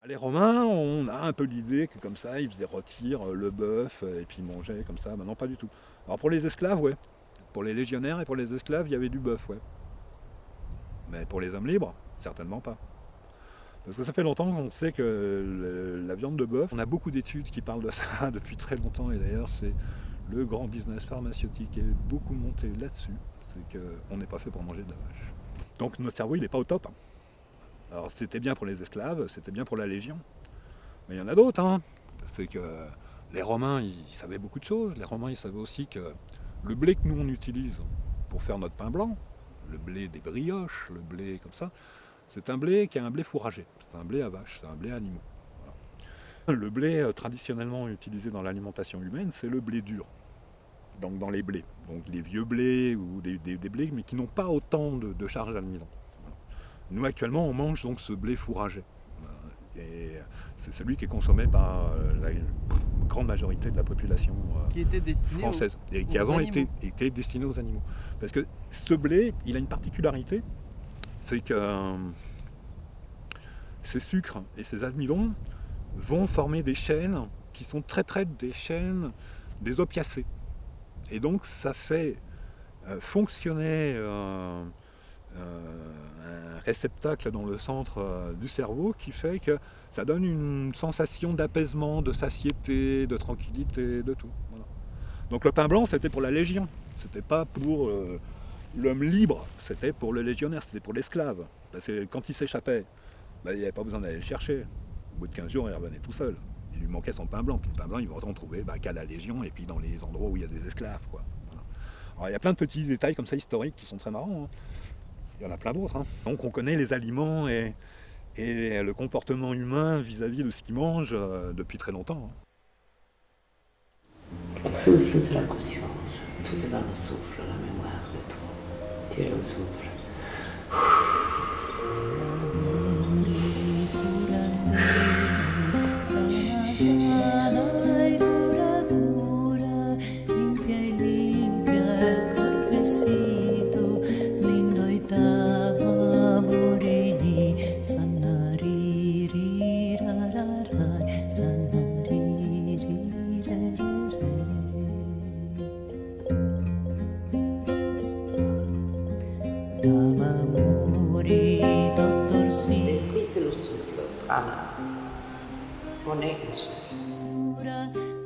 Les Romains, on a un peu l'idée que comme ça, ils faisaient rôtir le bœuf et puis ils mangeaient comme ça. Ben non, pas du tout. Alors pour les esclaves, ouais. Pour les légionnaires et pour les esclaves, il y avait du bœuf, ouais. Mais pour les hommes libres, certainement pas. Parce que ça fait longtemps qu'on sait que la viande de bœuf, on a beaucoup d'études qui parlent de ça depuis très longtemps, et d'ailleurs c'est le grand business pharmaceutique qui est beaucoup monté là-dessus, c'est qu'on n'est pas fait pour manger de la vache. Donc notre cerveau il n'est pas au top. Alors c'était bien pour les esclaves, c'était bien pour la Légion, mais il y en a d'autres. Hein. C'est que les Romains ils savaient beaucoup de choses, les Romains ils savaient aussi que le blé que nous on utilise pour faire notre pain blanc, le blé des brioches, le blé comme ça, c'est un blé qui est un blé fourragé, c'est un blé à vache, c'est un blé à animaux. Voilà. Le blé traditionnellement utilisé dans l'alimentation humaine, c'est le blé dur, donc dans les blés. Donc les vieux blés ou des blés, mais qui n'ont pas autant de charge d'amidon. Voilà. Nous actuellement, on mange donc ce blé fourragé. Et c'est celui qui est consommé par la grande majorité de la population Qui était destiné française et qui aux avant animaux. était destiné aux animaux. Parce que ce blé, il a une particularité, c'est que ces sucres et ces amidons vont former des chaînes qui sont très près des chaînes des opiacés. Et donc ça fait fonctionner un réceptacle dans le centre du cerveau qui fait que ça donne une sensation d'apaisement, de satiété, de tranquillité, de tout. Voilà. Donc le pain blanc, c'était pour la Légion. C'était pas pour l'homme libre, c'était pour le légionnaire, c'était pour l'esclave. Parce que quand il s'échappait, ben, il n'y avait pas besoin d'aller le chercher. Au bout de 15 jours, il revenait tout seul. Il lui manquait son pain blanc. Puis le pain blanc, il va en trouver qu'à la Légion et puis dans les endroits où il y a des esclaves. Quoi. Voilà. Alors, il y a plein de petits détails comme ça historiques qui sont très marrants. Hein. Il y en a plein d'autres. Hein. Donc on connaît les aliments et le comportement humain vis-à-vis de ce qu'ils mangent depuis très longtemps. Hein. Le souffle, c'est la conscience. Tout est dans le souffle, la mémoire de tout. Tu es le souffle. L'esprit, c'est le souffle. Prana. On est le souffle.